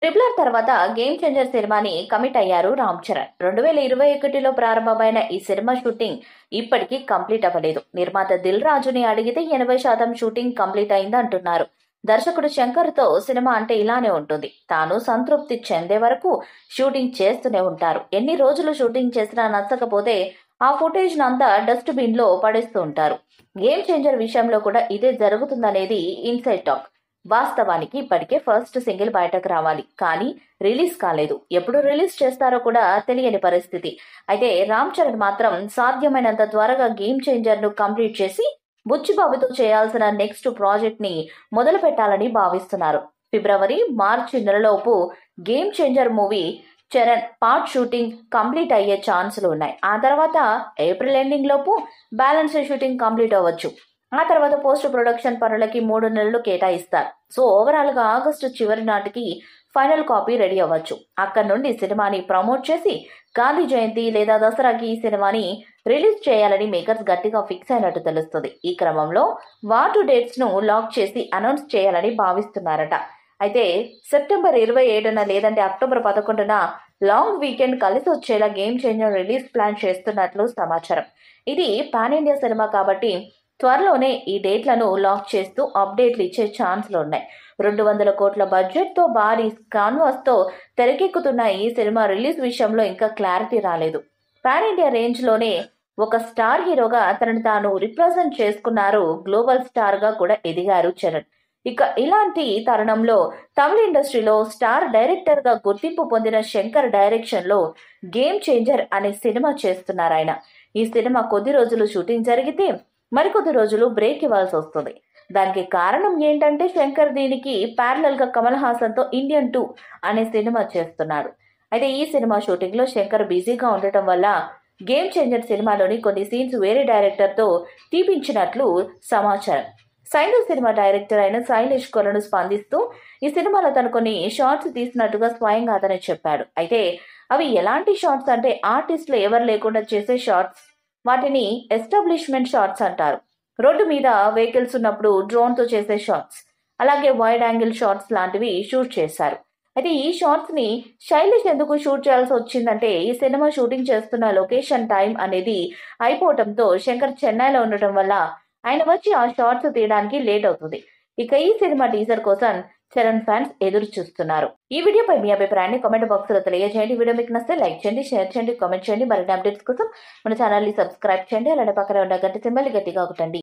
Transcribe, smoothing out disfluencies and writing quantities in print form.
Triple R తర్వాత game changer సినిమాని commit అయ్యారు రామ్ చరణ్. 2021లో ప్రారంభమైన ఈ సినిమా షూటింగ్ ఇప్పటికీ కంప్లీట్ అవ్వలేదు. నిర్మాత దిల్ రాజుని అడిగితే 80% షూటింగ్ కంప్లీట్ అయింది అంటున్నారు. దర్శకుడు శంకర్ తో సినిమా అంటే ఇలానే ఉంటుంది. తాను సంతృప్తి చెందే వరకు షూటింగ్ చేస్తూనే ఉంటారు. ఎన్ని రోజులు షూటింగ్ చేసినా నచ్చకపోతే ఆ ఫుటేజ్ నంతా డస్ట్ బిన్ లో పడేస్తూ ఉంటారు. గేమ్ చేంజర్ విషయంలో కూడా ఇదే జరుగుతుందనేది ఇన్సైడ్ టాక్. వాస్తవానికి ఇప్పటికే ఫస్ట్ సింగిల్ బయటకు రావాలి, కానీ రిలీజ్ కాలేదు. ఎప్పుడు రిలీజ్ చేస్తారో కూడా తెలియని పరిస్థితి. అయితే రామ్ చరణ్ మాత్రం సాధ్యమైనంత త్వరగా గేమ్ చేంజర్ ను కంప్లీట్ చేసి బుచ్చిబాబుతో చేయాల్సిన నెక్స్ట్ ప్రాజెక్ట్ ని మొదలు పెట్టాలని భావిస్తున్నారు. ఫిబ్రవరి, మార్చి నెలలోపు game changer movie Charan part shooting complete అయ్యే ఛాన్సులు ఉన్నాయి. ఆ తర్వాత ఏప్రిల్ ఎండింగ్ లోపు బ్యాలెన్స్ షూటింగ్ కంప్లీట్ అవ్వచ్చు. ఆ తర్వాత పోస్ట్ ప్రొడక్షన్ పనులకి 3 నెలలు కేటాయిస్తారు. సో ఓవరాల్ గా ఆగస్టు చివరి నాటికి ఫైనల్ కాపీ రెడీ అవ్వచ్చు. అక్కడ నుండి సినిమాని ప్రమోట్ చేసి గాంధీ జయంతి లేదా దసరాకి ఈ సినిమాని రిలీజ్ చేయాలని మేకర్స్ గట్టిగా ఫిక్స్ అయినట్టు తెలుస్తుంది. ఈ క్రమంలో వాటు డేట్స్ ను లాక్ చేసి అనౌన్స్ చేయాలని భావిస్తున్నారట. అయితే సెప్టెంబర్ 27న లేదంటే అక్టోబర్ 11న లాంగ్ వీకెండ్ కలిసి వచ్చేలా గేమ్ చేంజర్ రిలీజ్ ప్లాన్ చేస్తున్నట్లు సమాచారం. ఇది పాన్ ఇండియా సినిమా కాబట్టి త్వరలోనే ఈ డేట్లను లాక్ చేస్తూ అప్డేట్లు ఇచ్చే ఛాన్స్లు ఉన్నాయి. 200 కోట్ల బడ్జెట్ తో భారీ కాన్వాస్ తో తెరకెక్కుతున్న ఈ సినిమా రిలీజ్ విషయంలో ఇంకా క్లారిటీ రాలేదు. పాన్ ఇండియా రేంజ్ లోనే ఒక స్టార్ హీరోగా తనని తాను రిప్రజెంట్ చేసుకున్నారు. గ్లోబల్ స్టార్ గా కూడా ఎదిగారు చరణ్. ఇక ఇలాంటి తరుణంలో తమిళ ఇండస్ట్రీలో స్టార్ డైరెక్టర్ గా గుర్తింపు పొందిన శంకర్ డైరెక్షన్ లో గేమ్ చేంజర్ అనే సినిమా చేస్తున్నారు ఆయన. ఈ సినిమా కొద్ది రోజులు షూటింగ్ జరిగితే మరికొద్ది రోజులు బ్రేక్ ఇవ్వాల్సి వస్తుంది. దానికి కారణం ఏంటంటే శంకర్ దీనికి ప్యారలల్ గా కమల్ హాసన్ తో ఇండియన్ 2 అనే సినిమా చేస్తున్నాడు. అయితే ఈ సినిమా షూటింగ్ లో శంకర్ బిజీగా ఉండటం వల్ల గేమ్ చేంజర్ సినిమాలోని కొన్ని సీన్స్ వేరే డైరెక్టర్ తో తీపించినట్లు సమాచారం. సైంధు సినిమా డైరెక్టర్ అయిన శైలేష్ కొలను స్పందిస్తూ ఈ సినిమాలో తను కొన్ని షార్ట్స్ తీసినట్టుగా స్వయంగా అతనే చెప్పాడు. అయితే అవి ఎలాంటి షార్ట్స్ అంటే ఆర్టిస్టులు ఎవరు లేకుండా చేసే షార్ట్స్. వాటిని ఎస్టాబ్లిష్మెంట్ షార్ట్స్ అంటారు. రోడ్డు మీద వెహికల్స్ ఉన్నప్పుడు డ్రోన్ తో చేసే షార్ట్స్, అలాగే వైడ్ యాంగిల్ షార్ట్స్ లాంటివి షూట్ చేశారు. అయితే ఈ షార్ట్స్ ని శైలేష్ ఎందుకు షూట్ చేయాల్సి వచ్చిందంటే ఈ సినిమా షూటింగ్ చేస్తున్న లొకేషన్ టైం అనేది అయిపోవటంతో శంకర్ చెన్నైలో ఉండటం వల్ల ఆయన వచ్చి ఆ షార్ట్స్ తీయడానికి లేట్ అవుతుంది. ఇక ఈ సినిమా టీజర్ కోసం చరణ్ ఫ్యాన్స్ ఎదురు చూస్తున్నారు. ఈ వీడియోపై మీ అభిప్రాయాన్ని కామెంట్ బాక్స్ లో తెలియజేయండి. వీడియో మీకు నచ్చితే లైక్ చేయండి, షేర్ చేయండి, కామెంట్ చేయండి. మరిన్ని అప్డేట్స్ కోసం మన ఛానల్ ని సబ్స్క్రైబ్ చేయండి. అలానే పక్కన ఉన్న గంట సింబల్ గట్టిగా కొట్టండి.